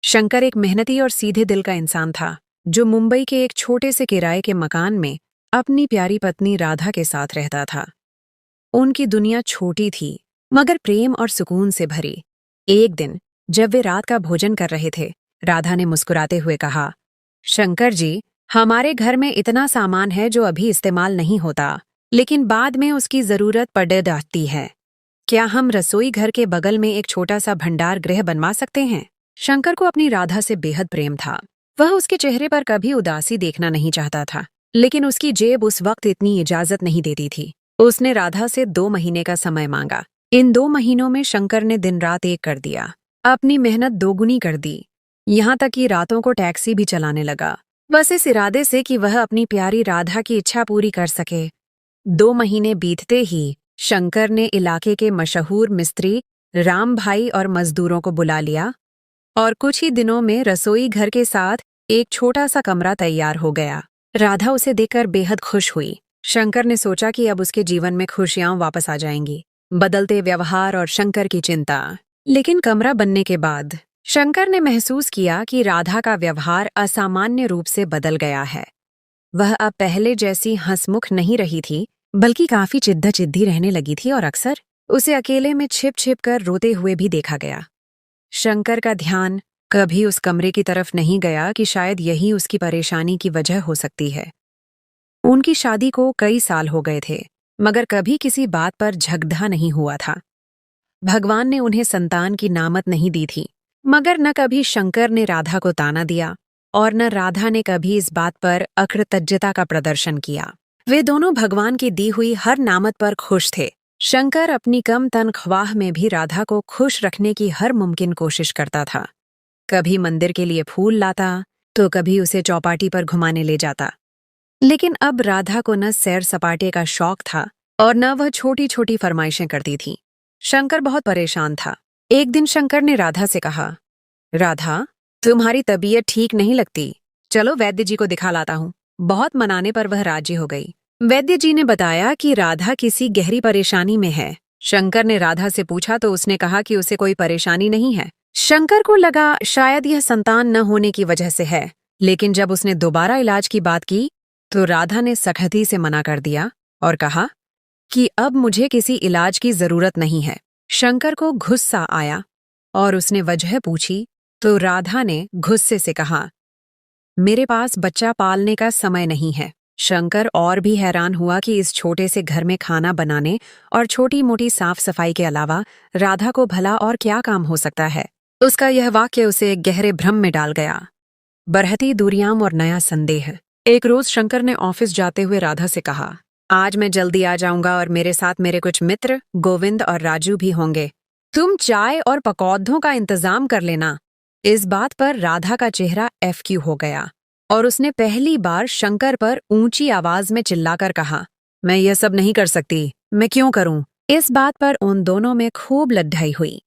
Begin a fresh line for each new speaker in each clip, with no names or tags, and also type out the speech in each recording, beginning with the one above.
शंकर एक मेहनती और सीधे दिल का इंसान था, जो मुंबई के एक छोटे से किराए के मकान में अपनी प्यारी पत्नी राधा के साथ रहता था। उनकी दुनिया छोटी थी, मगर प्रेम और सुकून से भरी। एक दिन जब वे रात का भोजन कर रहे थे, राधा ने मुस्कुराते हुए कहा, शंकर जी, हमारे घर में इतना सामान है जो अभी इस्तेमाल नहीं होता, लेकिन बाद में उसकी जरूरत पड़ जाती है। क्या हम रसोई घर के बगल में एक छोटा सा भंडार गृह बनवा सकते हैं? शंकर को अपनी राधा से बेहद प्रेम था। वह उसके चेहरे पर कभी उदासी देखना नहीं चाहता था, लेकिन उसकी जेब उस वक्त इतनी इजाजत नहीं देती थी। उसने राधा से 2 महीने का समय मांगा। इन 2 महीनों में शंकर ने दिन रात एक कर दिया, अपनी मेहनत दोगुनी कर दी, यहाँ तक कि रातों को टैक्सी भी चलाने लगा, बस इस इरादे से कि वह अपनी प्यारी राधा की इच्छा पूरी कर सके। 2 महीने बीतते ही शंकर ने इलाके के मशहूर मिस्त्री राम भाई और मजदूरों को बुला लिया, और कुछ ही दिनों में रसोई घर के साथ एक छोटा सा कमरा तैयार हो गया। राधा उसे देखकर बेहद खुश हुई। शंकर ने सोचा कि अब उसके जीवन में खुशियां वापस आ जाएंगी। बदलते व्यवहार और शंकर की चिंता। लेकिन कमरा बनने के बाद शंकर ने महसूस किया कि राधा का व्यवहार असामान्य रूप से बदल गया है। वह अब पहले जैसी हंसमुख नहीं रही थी, बल्कि काफी चिद्दी रहने लगी थी और अक्सर उसे अकेले में छिप छिप कर रोते हुए भी देखा गया। शंकर का ध्यान कभी उस कमरे की तरफ नहीं गया कि शायद यही उसकी परेशानी की वजह हो सकती है। उनकी शादी को कई साल हो गए थे, मगर कभी किसी बात पर झगड़ा नहीं हुआ था। भगवान ने उन्हें संतान की नामत नहीं दी थी, मगर न कभी शंकर ने राधा को ताना दिया और न राधा ने कभी इस बात पर अकृतज्ञता का प्रदर्शन किया। वे दोनों भगवान की दी हुई हर नामत पर खुश थे। शंकर अपनी कम तनख्वाह में भी राधा को खुश रखने की हर मुमकिन कोशिश करता था। कभी मंदिर के लिए फूल लाता, तो कभी उसे चौपाटी पर घुमाने ले जाता। लेकिन अब राधा को न सैर सपाटे का शौक था और न वह छोटी छोटी फरमाइशें करती थी। शंकर बहुत परेशान था। एक दिन शंकर ने राधा से कहा, राधा, तुम्हारी तबीयत ठीक नहीं लगती, चलो वैद्य जी को दिखा लाता हूँ। बहुत मनाने पर वह राजी हो गई। वैद्य जी ने बताया कि राधा किसी गहरी परेशानी में है। शंकर ने राधा से पूछा तो उसने कहा कि उसे कोई परेशानी नहीं है। शंकर को लगा शायद यह संतान न होने की वजह से है, लेकिन जब उसने दोबारा इलाज की बात की तो राधा ने सख्ती से मना कर दिया और कहा कि अब मुझे किसी इलाज की जरूरत नहीं है। शंकर को गुस्सा आया और उसने वजह पूछी तो राधा ने गुस्से से कहा, मेरे पास बच्चा पालने का समय नहीं है। शंकर और भी हैरान हुआ कि इस छोटे से घर में खाना बनाने और छोटी मोटी साफ सफाई के अलावा राधा को भला और क्या काम हो सकता है। उसका यह वाक्य उसे एक गहरे भ्रम में डाल गया। बढ़ती दूरियां और नया संदेह। एक रोज शंकर ने ऑफिस जाते हुए राधा से कहा, आज मैं जल्दी आ जाऊंगा और मेरे साथ मेरे कुछ मित्र गोविंद और राजू भी होंगे। तुम चाय और पकौड़ों का इंतजाम कर लेना। इस बात पर राधा का चेहरा FQ हो गया और उसने पहली बार शंकर पर ऊंची आवाज में चिल्लाकर कहा, मैं यह सब नहीं कर सकती, मैं क्यों करूं? इस बात पर उन दोनों में खूब लड़ाई हुई।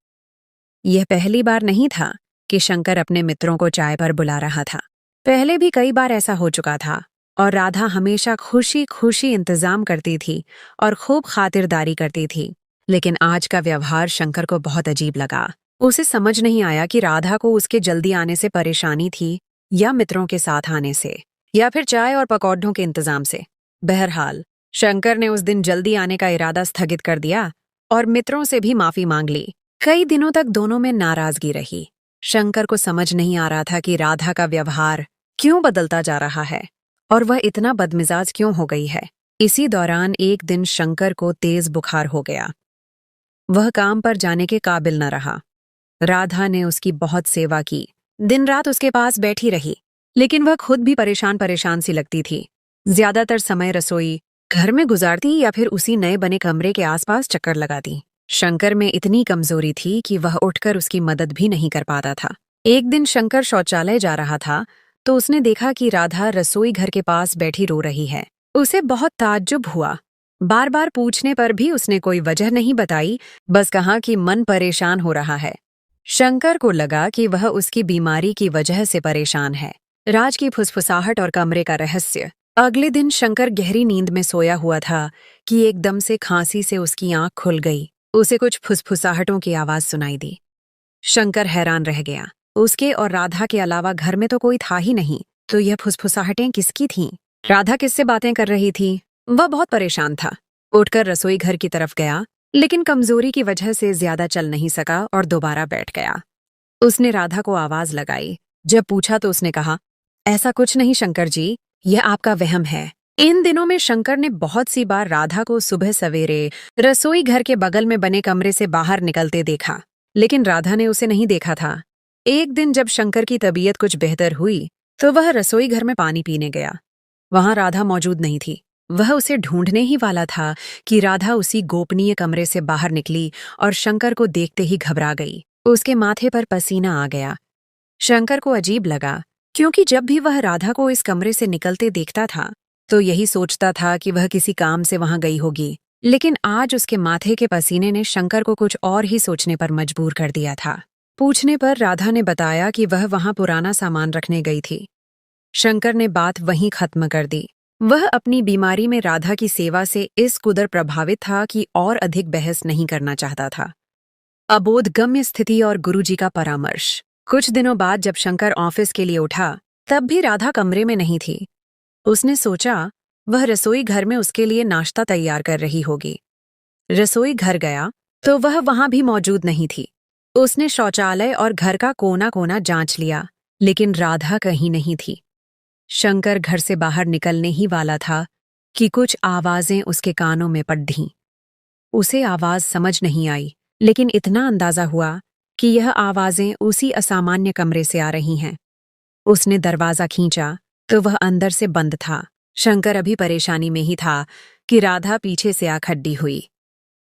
यह पहली बार नहीं था कि शंकर अपने मित्रों को चाय पर बुला रहा था। पहले भी कई बार ऐसा हो चुका था और राधा हमेशा खुशी खुशी इंतजाम करती थी और खूब खातिरदारी करती थी। लेकिन आज का व्यवहार शंकर को बहुत अजीब लगा। उसे समझ नहीं आया कि राधा को उसके जल्दी आने से परेशानी थी या मित्रों के साथ आने से, या फिर चाय और पकौड़ों के इंतजाम से। बहरहाल शंकर ने उस दिन जल्दी आने का इरादा स्थगित कर दिया और मित्रों से भी माफी मांग ली। कई दिनों तक दोनों में नाराजगी रही। शंकर को समझ नहीं आ रहा था कि राधा का व्यवहार क्यों बदलता जा रहा है और वह इतना बदमिजाज क्यों हो गई है। इसी दौरान एक दिन शंकर को तेज बुखार हो गया। वह काम पर जाने के काबिल न रहा। राधा ने उसकी बहुत सेवा की, दिन रात उसके पास बैठी रही, लेकिन वह खुद भी परेशान परेशान सी लगती थी। ज्यादातर समय रसोई घर में गुजारती या फिर उसी नए बने कमरे के आसपास चक्कर लगाती। शंकर में इतनी कमजोरी थी कि वह उठकर उसकी मदद भी नहीं कर पाता था। एक दिन शंकर शौचालय जा रहा था तो उसने देखा कि राधा रसोई घर के पास बैठी रो रही है। उसे बहुत ताज्जुब हुआ। बार बार पूछने पर भी उसने कोई वजह नहीं बताई, बस कहा कि मन परेशान हो रहा है। शंकर को लगा कि वह उसकी बीमारी की वजह से परेशान है। राज की फुसफुसाहट और कमरे का रहस्य। अगले दिन शंकर गहरी नींद में सोया हुआ था कि एकदम से खांसी से उसकी आंख खुल गई। उसे कुछ फुसफुसाहटों की आवाज सुनाई दी। शंकर हैरान रह गया। उसके और राधा के अलावा घर में तो कोई था ही नहीं, तो यह फुसफुसाहटें किसकी थीं? राधा किससे बातें कर रही थी? वह बहुत परेशान था। उठकर रसोई घर की तरफ गया, लेकिन कमजोरी की वजह से ज्यादा चल नहीं सका और दोबारा बैठ गया। उसने राधा को आवाज लगाई। जब पूछा तो उसने कहा, ऐसा कुछ नहीं शंकर जी, यह आपका वहम है। इन दिनों में शंकर ने बहुत सी बार राधा को सुबह सवेरे रसोई घर के बगल में बने कमरे से बाहर निकलते देखा, लेकिन राधा ने उसे नहीं देखा था। एक दिन जब शंकर की तबीयत कुछ बेहतर हुई तो वह रसोई घर में पानी पीने गया। वहां राधा मौजूद नहीं थी। वह उसे ढूंढने ही वाला था कि राधा उसी गोपनीय कमरे से बाहर निकली और शंकर को देखते ही घबरा गई। उसके माथे पर पसीना आ गया। शंकर को अजीब लगा, क्योंकि जब भी वह राधा को इस कमरे से निकलते देखता था तो यही सोचता था कि वह किसी काम से वहां गई होगी। लेकिन आज उसके माथे के पसीने ने शंकर को कुछ और ही सोचने पर मजबूर कर दिया था। पूछने पर राधा ने बताया कि वह वहां पुराना सामान रखने गई थी। शंकर ने बात वहीं खत्म कर दी। वह अपनी बीमारी में राधा की सेवा से इस कदर प्रभावित था कि और अधिक बहस नहीं करना चाहता था। अबोधगम्य स्थिति और गुरुजी का परामर्श। कुछ दिनों बाद जब शंकर ऑफिस के लिए उठा, तब भी राधा कमरे में नहीं थी। उसने सोचा वह रसोई घर में उसके लिए नाश्ता तैयार कर रही होगी। रसोई घर गया तो वह वहां भी मौजूद नहीं थी। उसने शौचालय और घर का कोना कोना जांच लिया, लेकिन राधा कहीं नहीं थी। शंकर घर से बाहर निकलने ही वाला था कि कुछ आवाजें उसके कानों में पड़ ढीं। उसे आवाज समझ नहीं आई, लेकिन इतना अंदाजा हुआ कि यह आवाजें उसी असामान्य कमरे से आ रही हैं। उसने दरवाजा खींचा तो वह अंदर से बंद था। शंकर अभी परेशानी में ही था कि राधा पीछे से आ खड़ी हुई।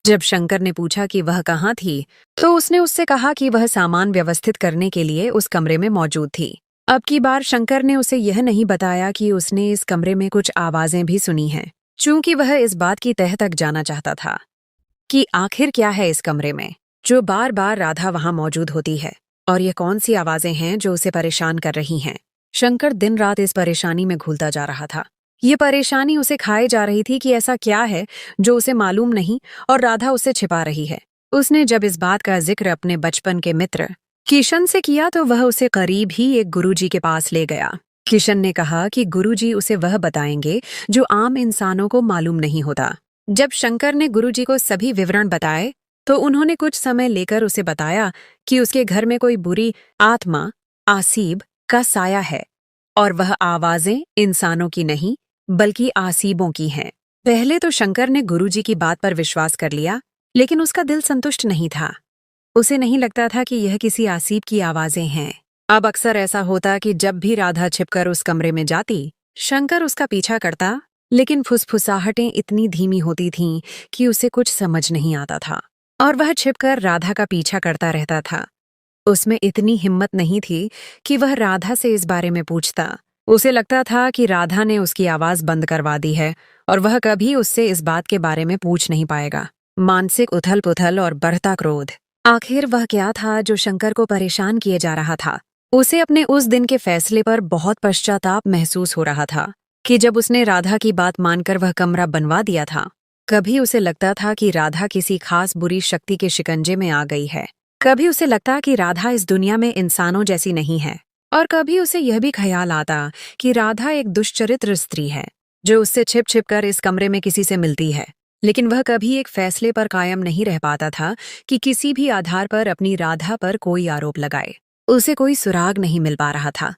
जब शंकर ने पूछा कि वह कहाँ थी, तो उसने उससे कहा कि वह सामान व्यवस्थित करने के लिए उस कमरे में मौजूद थी। अब की बार शंकर ने उसे यह नहीं बताया कि उसने इस कमरे में कुछ आवाजें भी सुनी हैं, चूंकि वह इस बात की तह तक जाना चाहता था कि आखिर क्या है इस कमरे में, जो बार बार राधा वहां मौजूद होती है, और ये कौन सी आवाजें हैं जो उसे परेशान कर रही हैं। शंकर दिन रात इस परेशानी में घुलता जा रहा था। ये परेशानी उसे खाए जा रही थी कि ऐसा क्या है जो उसे मालूम नहीं और राधा उससे छिपा रही है। उसने जब इस बात का जिक्र अपने बचपन के मित्र किशन से किया तो वह उसे करीब ही एक गुरुजी के पास ले गया। किशन ने कहा कि गुरुजी उसे वह बताएंगे जो आम इंसानों को मालूम नहीं होता। जब शंकर ने गुरुजी को सभी विवरण बताए तो उन्होंने कुछ समय लेकर उसे बताया कि उसके घर में कोई बुरी आत्मा आसीब का साया है, और वह आवाजें इंसानों की नहीं बल्कि आसीबों की हैं। पहले तो शंकर ने गुरुजी की बात पर विश्वास कर लिया, लेकिन उसका दिल संतुष्ट नहीं था। उसे नहीं लगता था कि यह किसी आसीब की आवाजें हैं। अब अक्सर ऐसा होता कि जब भी राधा छिपकर उस कमरे में जाती, शंकर उसका पीछा करता, लेकिन फुसफुसाहटें इतनी धीमी होती थीं कि उसे कुछ समझ नहीं आता था, और वह छिपकर राधा का पीछा करता रहता था। उसमें इतनी हिम्मत नहीं थी कि वह राधा से इस बारे में पूछता। उसे लगता था कि राधा ने उसकी आवाज बंद करवा दी है और वह कभी उससे इस बात के बारे में पूछ नहीं पाएगा। मानसिक उथल पुथल और बढ़ता क्रोध। आखिर वह क्या था जो शंकर को परेशान किए जा रहा था? उसे अपने उस दिन के फैसले पर बहुत पश्चाताप महसूस हो रहा था कि जब उसने राधा की बात मानकर वह कमरा बनवा दिया था। कभी उसे लगता था कि राधा किसी खास बुरी शक्ति के शिकंजे में आ गई है। कभी उसे लगता कि राधा इस दुनिया में इंसानों जैसी नहीं है, और कभी उसे यह भी ख्याल आता कि राधा एक दुष्चरित्र स्त्री है जो उससे छिप छिप कर इस कमरे में किसी से मिलती है। लेकिन वह कभी एक फैसले पर कायम नहीं रह पाता था कि किसी भी आधार पर अपनी राधा पर कोई आरोप लगाए। उसे कोई सुराग नहीं मिल पा रहा था।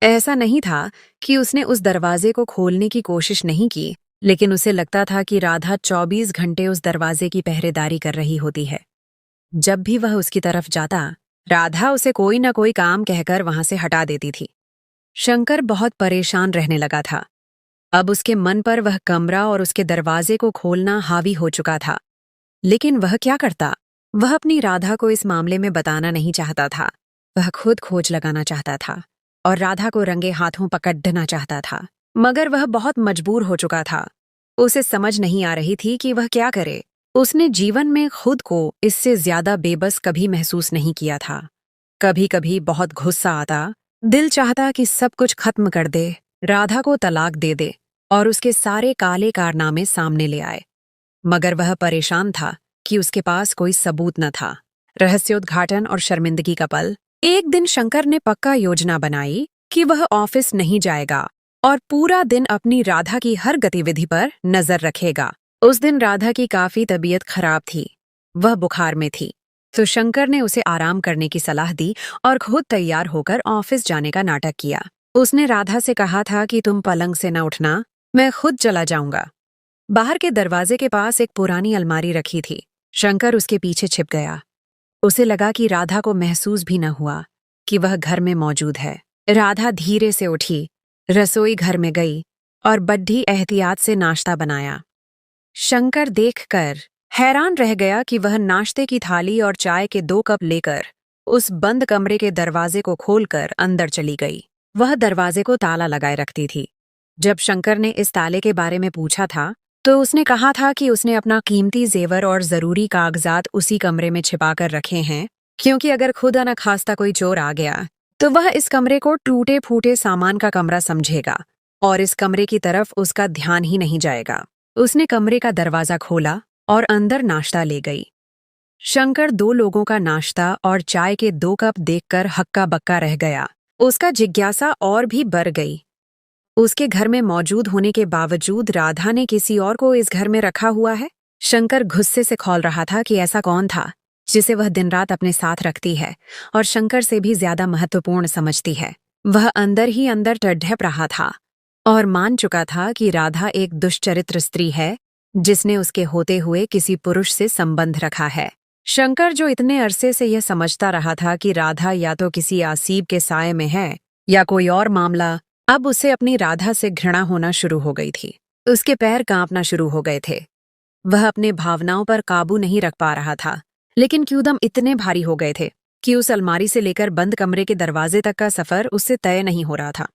ऐसा नहीं था कि उसने उस दरवाजे को खोलने की कोशिश नहीं की, लेकिन उसे लगता था कि राधा 24 घंटे उस दरवाजे की पहरेदारी कर रही होती है। जब भी वह उसकी तरफ जाता, राधा उसे कोई न कोई काम कहकर वहां से हटा देती थी। शंकर बहुत परेशान रहने लगा था। अब उसके मन पर वह कमरा और उसके दरवाजे को खोलना हावी हो चुका था। लेकिन वह क्या करता? वह अपनी राधा को इस मामले में बताना नहीं चाहता था। वह खुद खोज लगाना चाहता था और राधा को रंगे हाथों पकड़ना चाहता था, मगर वह बहुत मजबूर हो चुका था। उसे समझ नहीं आ रही थी कि वह क्या करे। उसने जीवन में खुद को इससे ज्यादा बेबस कभी महसूस नहीं किया था। कभी कभी बहुत गुस्सा आता, दिल चाहता कि सब कुछ खत्म कर दे, राधा को तलाक दे दे और उसके सारे काले कारनामे सामने ले आए। मगर वह परेशान था कि उसके पास कोई सबूत न था। रहस्योद्घाटन और शर्मिंदगी का पल एक दिन शंकर ने पक्का योजना बनाई कि वह ऑफिस नहीं जाएगा और पूरा दिन अपनी राधा की हर गतिविधि पर नजर रखेगा। उस दिन राधा की काफी तबीयत खराब थी, वह बुखार में थी, तो शंकर ने उसे आराम करने की सलाह दी और खुद तैयार होकर ऑफिस जाने का नाटक किया। उसने राधा से कहा था कि तुम पलंग से न उठना, मैं खुद चला जाऊंगा। बाहर के दरवाजे के पास एक पुरानी अलमारी रखी थी। शंकर उसके पीछे छिप गया। उसे लगा कि राधा को महसूस भी न हुआ कि वह घर में मौजूद है। राधा धीरे से उठी, रसोई घर में गई और बड्ढी एहतियात से नाश्ता बनाया। शंकर देखकर हैरान रह गया कि वह नाश्ते की थाली और चाय के 2 कप लेकर उस बंद कमरे के दरवाजे को खोलकर अंदर चली गई। वह दरवाजे को ताला लगाए रखती थी। जब शंकर ने इस ताले के बारे में पूछा था तो उसने कहा था कि उसने अपना कीमती जेवर और जरूरी कागजात उसी कमरे में छिपाकर रखे हैं, क्योंकि अगर खुदा न खास्ता कोई चोर आ गया तो वह इस कमरे को टूटे फूटे सामान का कमरा समझेगा और इस कमरे की तरफ उसका ध्यान ही नहीं जाएगा। उसने कमरे का दरवाजा खोला और अंदर नाश्ता ले गई। शंकर 2 लोगों का नाश्ता और चाय के 2 कप देखकर हक्का बक्का रह गया। उसका जिज्ञासा और भी बढ़ गई। उसके घर में मौजूद होने के बावजूद राधा ने किसी और को इस घर में रखा हुआ है। शंकर गुस्से से खौल रहा था कि ऐसा कौन था जिसे वह दिन रात अपने साथ रखती है और शंकर से भी ज्यादा महत्वपूर्ण समझती है। वह अंदर ही अंदर टढ़प रहा था और मान चुका था कि राधा एक दुष्चरित्र स्त्री है जिसने उसके होते हुए किसी पुरुष से संबंध रखा है। शंकर जो इतने अरसे से यह समझता रहा था कि राधा या तो किसी आसीब के साये में है या कोई और मामला, अब उसे अपनी राधा से घृणा होना शुरू हो गई थी। उसके पैर कांपना शुरू हो गए थे। वह अपने भावनाओं पर काबू नहीं रख पा रहा था, लेकिन क्यूदम इतने भारी हो गए थे कि उस अलमारी से लेकर बंद कमरे के दरवाजे तक का सफर उससे तय नहीं हो रहा था।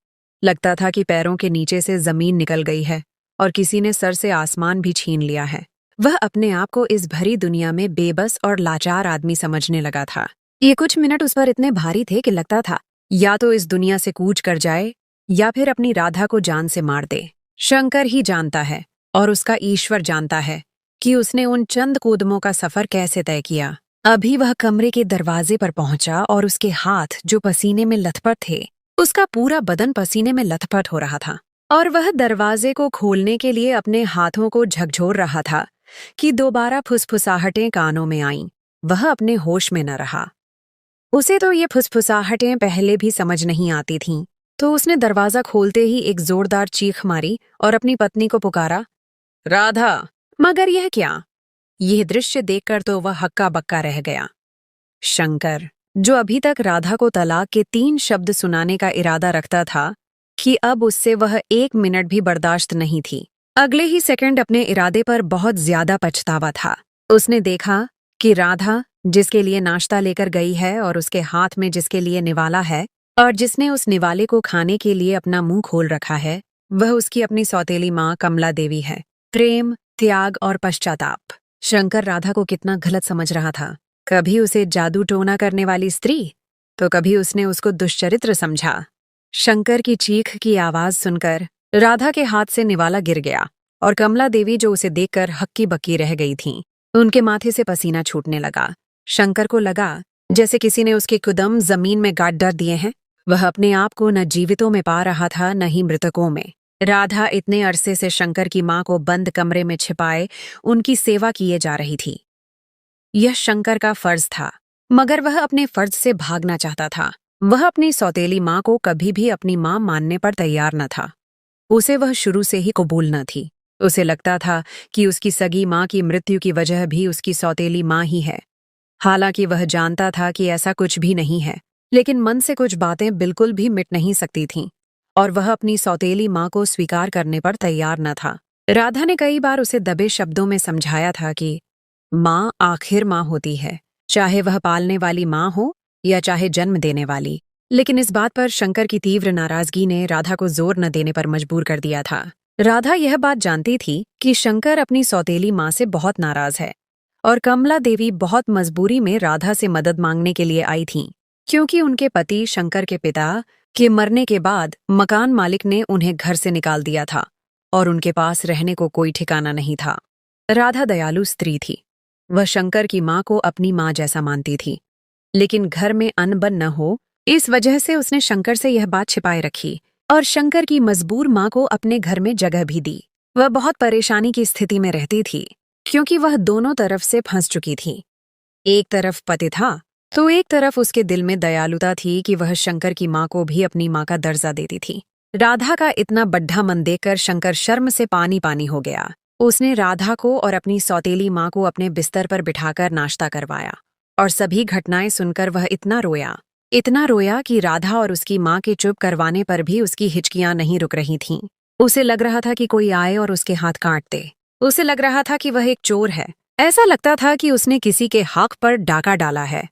लगता था कि पैरों के नीचे से जमीन निकल गई है और किसी ने सर से आसमान भी छीन लिया है। वह अपने आप को इस भरी दुनिया में बेबस और लाचार आदमी समझने लगा था। ये कुछ मिनट उस पर इतने भारी थे कि लगता था या तो इस दुनिया से कूच कर जाए या फिर अपनी राधा को जान से मार दे। शंकर ही जानता है और उसका ईश्वर जानता है कि उसने उन चंद कूदमों का सफर कैसे तय किया। अभी वह कमरे के दरवाजे पर पहुंचा और उसके हाथ जो पसीने में लथपथ थे, उसका पूरा बदन पसीने में लथपथ हो रहा था और वह दरवाजे को खोलने के लिए अपने हाथों को झकझोर रहा था कि दोबारा फुसफुसाहटें कानों में आईं। वह अपने होश में न रहा। उसे तो ये फुसफुसाहटें पहले भी समझ नहीं आती थीं, तो उसने दरवाजा खोलते ही एक जोरदार चीख मारी और अपनी पत्नी को पुकारा, राधा। मगर यह क्या? यह दृश्य देखकर तो वह हक्का बक्का रह गया। शंकर, जो अभी तक राधा को तलाक के 3 शब्द सुनाने का इरादा रखता था, कि अब उससे वह 1 मिनट भी बर्दाश्त नहीं थी। अगले ही सेकंड अपने इरादे पर बहुत ज्यादा पछतावा था। उसने देखा कि राधा, जिसके लिए नाश्ता लेकर गई है और उसके हाथ में जिसके लिए निवाला है और जिसने उस निवाले को खाने के लिए अपना मुंह खोल रखा है, वह उसकी अपनी सौतेली माँ कमला देवी है। प्रेम, त्याग और पश्चाताप। शंकर राधा को कितना गलत समझ रहा था। कभी उसे जादू टोना करने वाली स्त्री, तो कभी उसने उसको दुष्चरित्र समझा। शंकर की चीख की आवाज सुनकर राधा के हाथ से निवाला गिर गया और कमला देवी, जो उसे देखकर हक्की बक्की रह गई थीं, उनके माथे से पसीना छूटने लगा। शंकर को लगा जैसे किसी ने उसके कदम जमीन में गाड़ डाल दिए हैं। वह अपने आप को न जीवितों में पा रहा था न ही मृतकों में। राधा इतने अरसे से शंकर की मां को बंद कमरे में छिपाए उनकी सेवा किए जा रही थी। यह शंकर का फर्ज था, मगर वह अपने फर्ज से भागना चाहता था। वह अपनी सौतेली मां को कभी भी अपनी मां मानने पर तैयार न था। उसे वह शुरू से ही कबूल न थी। उसे लगता था कि उसकी सगी मां की मृत्यु की वजह भी उसकी सौतेली मां ही है। हालांकि वह जानता था कि ऐसा कुछ भी नहीं है, लेकिन मन से कुछ बातें बिल्कुल भी मिट नहीं सकती थीं और वह अपनी सौतेली मां को स्वीकार करने पर तैयार न था। राधा ने कई बार उसे दबे शब्दों में समझाया था कि मां आखिर मां होती है, चाहे वह पालने वाली मां हो या चाहे जन्म देने वाली। लेकिन इस बात पर शंकर की तीव्र नाराजगी ने राधा को जोर न देने पर मजबूर कर दिया था। राधा यह बात जानती थी कि शंकर अपनी सौतेली मां से बहुत नाराज है और कमला देवी बहुत मजबूरी में राधा से मदद मांगने के लिए आई थीं, क्योंकि उनके पति शंकर के पिता के मरने के बाद मकान मालिक ने उन्हें घर से निकाल दिया था और उनके पास रहने को कोई ठिकाना नहीं था। राधा दयालु स्त्री थी। वह शंकर की मां को अपनी मां जैसा मानती थी लेकिन घर में अनबन न हो, इस वजह से उसने शंकर से यह बात छिपाए रखी और शंकर की मजबूर माँ को अपने घर में जगह भी दी। वह बहुत परेशानी की स्थिति में रहती थी, क्योंकि वह दोनों तरफ से फंस चुकी थी। एक तरफ पति था, तो एक तरफ उसके दिल में दयालुता थी कि वह शंकर की माँ को भी अपनी माँ का दर्जा देती थी। राधा का इतना बड्ढा मन देखकर शंकर शर्म से पानी पानी हो गया। उसने राधा को और अपनी सौतेली माँ को अपने बिस्तर पर बिठाकर नाश्ता करवाया और सभी घटनाएं सुनकर वह इतना रोया कि राधा और उसकी माँ के चुप करवाने पर भी उसकी हिचकियां नहीं रुक रही थीं। उसे लग रहा था कि कोई आए और उसके हाथ काट दे। उसे लग रहा था कि वह एक चोर है। ऐसा लगता था कि उसने किसी के हक पर डाका डाला है।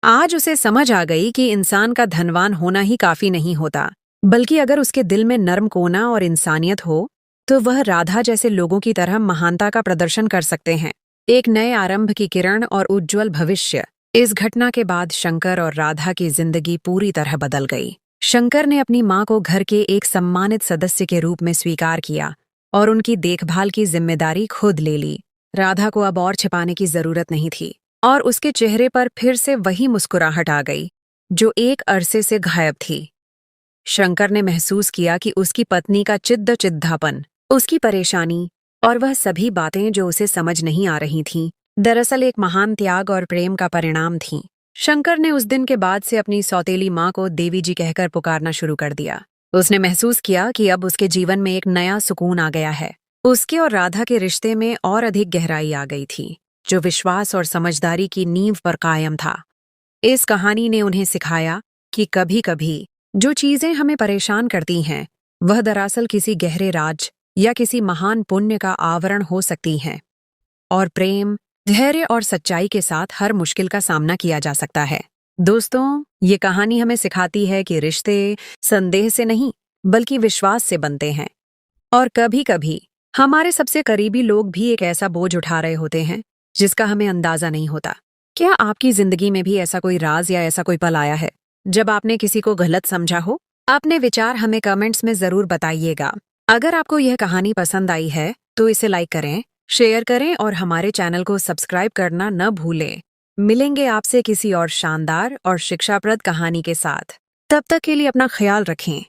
आज उसे समझ आ गई कि इंसान का धनवान होना ही काफी नहीं होता, बल्कि अगर उसके दिल में नर्म कोना और इंसानियत हो तो वह राधा जैसे लोगों की तरह महानता का प्रदर्शन कर सकते हैं। एक नए आरंभ की किरण और उज्ज्वल भविष्य। इस घटना के बाद शंकर और राधा की जिंदगी पूरी तरह बदल गई। शंकर ने अपनी माँ को घर के एक सम्मानित सदस्य के रूप में स्वीकार किया और उनकी देखभाल की जिम्मेदारी खुद ले ली। राधा को अब और छिपाने की जरूरत नहीं थी और उसके चेहरे पर फिर से वही मुस्कुराहट आ गई जो एक अरसे से गायब थी। शंकर ने महसूस किया कि उसकी पत्नी का चिद्धापन, उसकी परेशानी और वह सभी बातें जो उसे समझ नहीं आ रही थीं, दरअसल एक महान त्याग और प्रेम का परिणाम थीं। शंकर ने उस दिन के बाद से अपनी सौतेली माँ को देवी जी कहकर पुकारना शुरू कर दिया। उसने महसूस किया कि अब उसके जीवन में एक नया सुकून आ गया है। उसके और राधा के रिश्ते में और अधिक गहराई आ गई थी, जो विश्वास और समझदारी की नींव पर कायम था। इस कहानी ने उन्हें सिखाया कि कभी-कभी जो चीजें हमें परेशान करती हैं, वह दरअसल किसी गहरे राज या किसी महान पुण्य का आवरण हो सकती हैं, और प्रेम, धैर्य और सच्चाई के साथ हर मुश्किल का सामना किया जा सकता है। दोस्तों, ये कहानी हमें सिखाती है कि रिश्ते संदेह से नहीं, बल्कि विश्वास से बनते हैं। और कभी-कभी हमारे सबसे करीबी लोग भी एक ऐसा बोझ उठा रहे होते हैं जिसका हमें अंदाजा नहीं होता। क्या आपकी जिंदगी में भी ऐसा कोई राज या ऐसा कोई पल आया है जब आपने किसी को गलत समझा हो? अपने विचार हमें कमेंट्स में जरूर बताइएगा। अगर आपको यह कहानी पसंद आई है तो इसे लाइक करें, शेयर करें और हमारे चैनल को सब्सक्राइब करना न भूलें। मिलेंगे आपसे किसी और शानदार और शिक्षाप्रद कहानी के साथ। तब तक के लिए अपना ख्याल रखें।